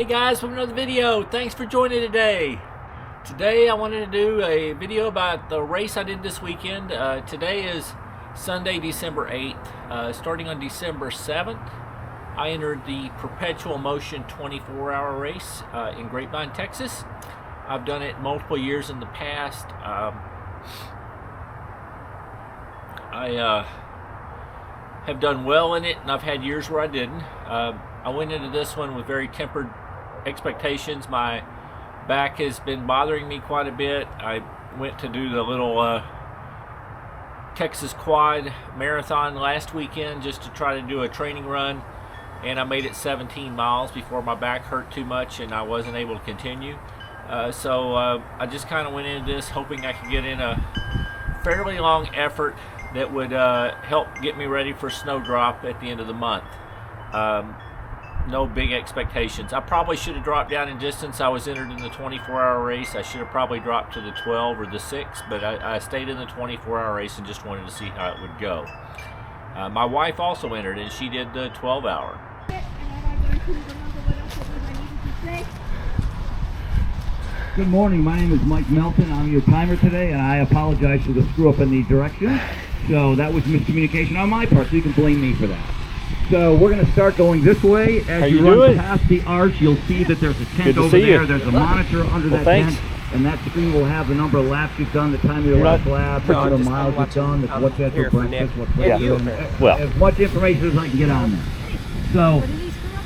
Hey guys, welcome to another video. Thanks for joining today. Today I wanted to do a video about the race I did this weekend. Today is Sunday, December 8th. Starting on December 7th, I entered the Perpetual Motion 24-hour race in Grapevine, Texas. I've done it multiple years in the past. I have done well in it, and I've had years where I didn't. I went into this one with very tempered expectations. My back has been bothering me quite a bit. I went to do the little Texas Quad Marathon last weekend just to try to do a training run, and I made it 17 miles before my back hurt too much and I wasn't able to continue. So I just kind of went into this hoping I could get in a fairly long effort that would help get me ready for Snowdrop at the end of the month. No big expectations. I probably should have dropped down in distance. I was entered in the 24-hour race. I should have probably dropped to the 12 or the 6, but I stayed in the 24-hour race and just wanted to see how it would go. My wife also entered, and she did the 12-hour. Good morning, my name is Mike Melton. I'm your timer today, and I apologize for the screw up in the direction. So that was miscommunication on my part, so you can blame me for that. So we're going to start going this way. As you run past the arch, you'll see that there's a tent over there. There's a monitor under that tent, and that screen will have the number of laps you've done, the time of your last lap, the number of miles you've done, what you had for breakfast, what place you're in. As much information as I can get on there. So,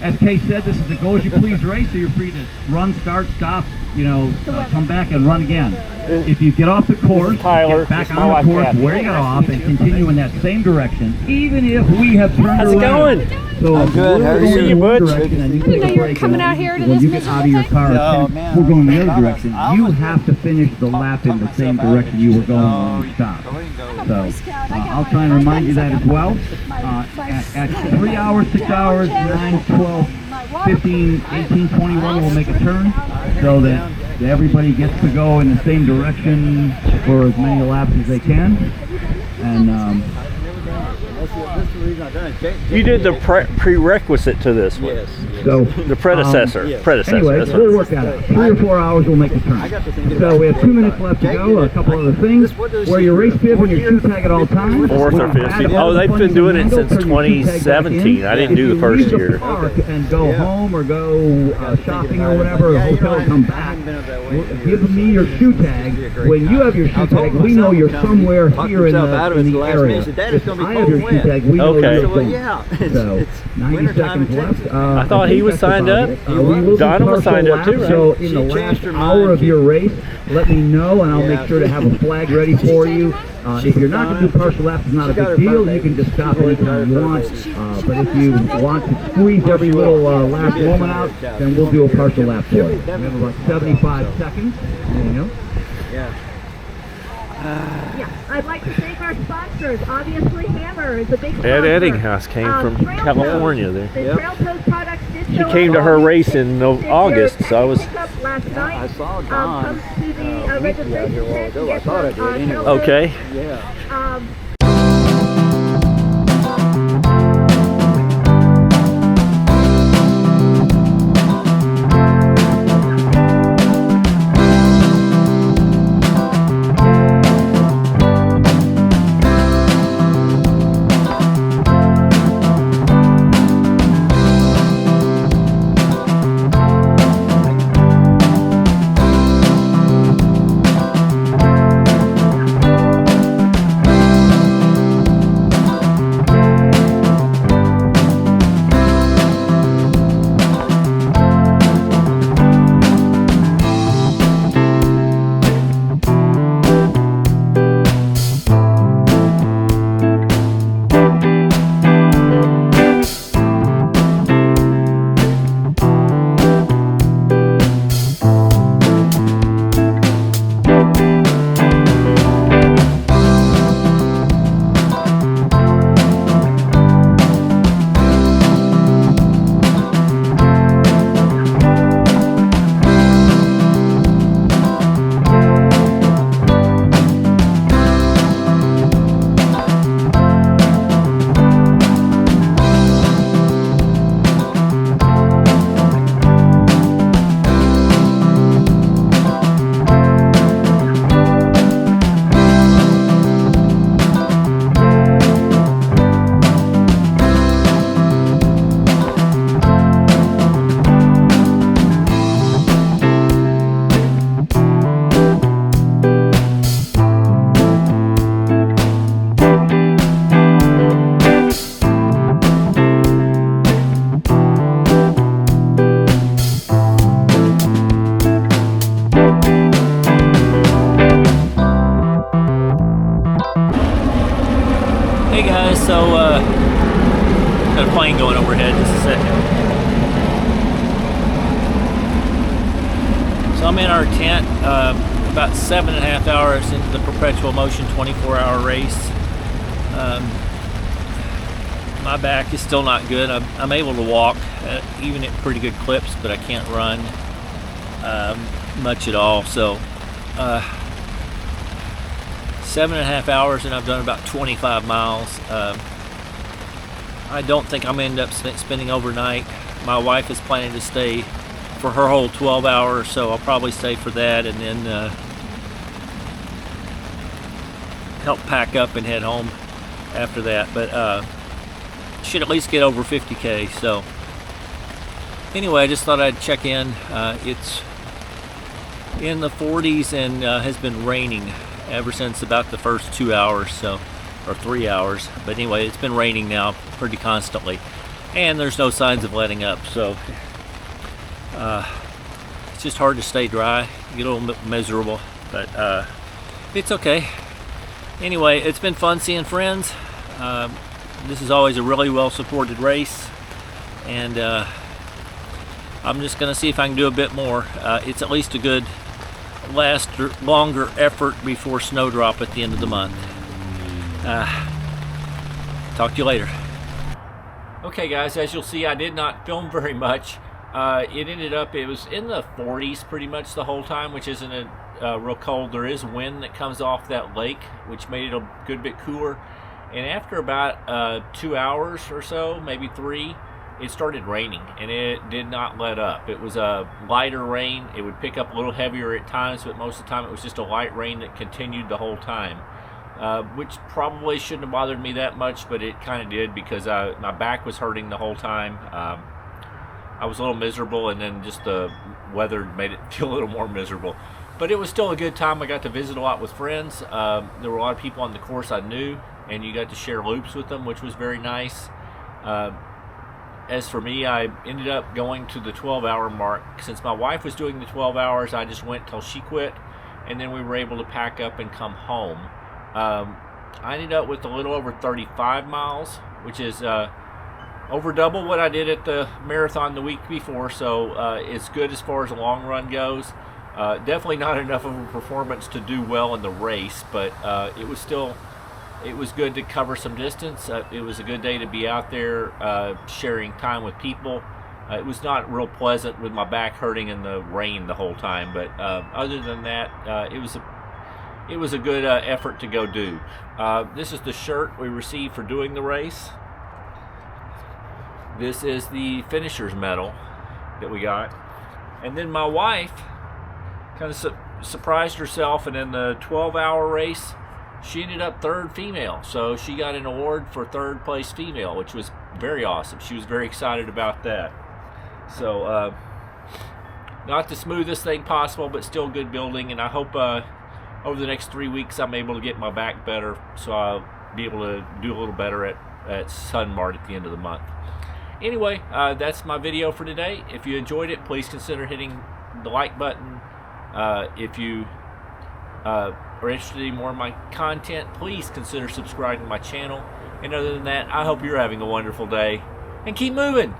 as Kay said, this is a go as you please race, so you're free to run, start, stop, come back and run again. If you get off the course, get back on the course where you got off and continue in that same direction, even if we have turned around. How's it going? So I'm good. How are you, Butch? I didn't know you were coming out here to when this you get out of your car, we're going the other direction. You have to finish the lap in the same direction you were going when you stopped. So I'll try and remind you that as well. At 3 hours, 6 hours, 9, 12, 15, 18, 21, we'll make a turn so that everybody gets to go in the same direction for as many laps as they can. And you did the prerequisite to this one. Yes. So the predecessor. Anyway, we'll work that out. 3 or 4 hours, we'll make the turn. So we have 2 minutes left to go. A couple other things. Wear your race bib and your shoe tag at all times. 4th or 5th. Oh, they've been doing it since 2017. I didn't do the first year. And go home or go shopping or whatever, or hotel and come back. Give me your shoe tag. When you have your shoe tag, we know you're somewhere here in the area. If I have your shoe tag, we know you're going. So 90 seconds left. I thought he was signed up. Donna was signed up too, right? So in the last hour of your race, let me know and I'll make sure to have a flag ready for you. If you're not going to do partial laps, it's not a big deal. You can just stop anytime you want. But if you want to squeeze every little last moment out, then we'll do a partial lap for you. We have about 75 seconds. There you go. Yeah, I'd like to thank our sponsors. Obviously, Hammer is a big sponsor. Ed Eddinghaus came from California there. The Trail Toes products did She came to her race in August, so I was... Last night. I saw Don. Come to the registration tent. I thought I did anyway. Okay. Yeah. So I'm in our tent about 7.5 hours into the Perpetual Motion 24-hour race. My back is still not good. I'm able to walk even at pretty good clips, but I can't run much at all. So 7.5 hours, and I've done about 25 miles. I don't think I'm gonna end up spending overnight. My wife is planning to stay for her whole 12 hours, so I'll probably stay for that and then help pack up and head home after that. But should at least get over 50K. So anyway, I just thought I'd check in. It's in the 40s and has been raining ever since about the first 2 hours, so, or 3 hours. But anyway, it's been raining now pretty constantly, and there's no signs of letting up. So it's just hard to stay dry. You get a little bit miserable, but it's okay. Anyway, it's been fun seeing friends. This is always a really well supported race, and I'm just gonna see if I can do a bit more. It's at least a good longer effort before snowdrop at the end of the month. Talk to you later. Okay guys, as you'll see, I did not film very much. It was in the 40s pretty much the whole time, which isn't real cold. There is wind that comes off that lake, which made it a good bit cooler. And after about 2 hours or so, maybe 3, it started raining, and it did not let up. It was a lighter rain. It would pick up a little heavier at times, but most of the time it was just a light rain that continued the whole time, which probably shouldn't have bothered me that much, but it kind of did, because my back was hurting the whole time. I was a little miserable, and then just the weather made it feel a little more miserable. But it was still a good time. I got to visit a lot with friends. There were a lot of people on the course I knew, and you got to share loops with them, which was very nice. As for me, I ended up going to the 12-hour mark. Since my wife was doing the 12 hours, I just went till she quit, and then we were able to pack up and come home. I ended up with a little over 35 miles, which is over double what I did at the marathon the week before, so it's good as far as the long run goes. Definitely not enough of a performance to do well in the race, but it was good to cover some distance. It was a good day to be out there sharing time with people. It was not real pleasant with my back hurting in the rain the whole time, but other than that, it was a good effort to go do. This is the shirt we received for doing the race. This is the finisher's medal that we got. And then my wife kind of surprised herself, and in the 12-hour race, she ended up third female. So she got an award for third place female, which was very awesome. She was very excited about that. So not the smoothest thing possible, but still good building. And I hope over the next 3 weeks I'm able to get my back better, so I'll be able to do a little better at Sunmart at the end of the month. Anyway, that's my video for today. If you enjoyed it, please consider hitting the like button. If you are interested in more of my content, please consider subscribing to my channel. And other than that, I hope you're having a wonderful day, and keep moving.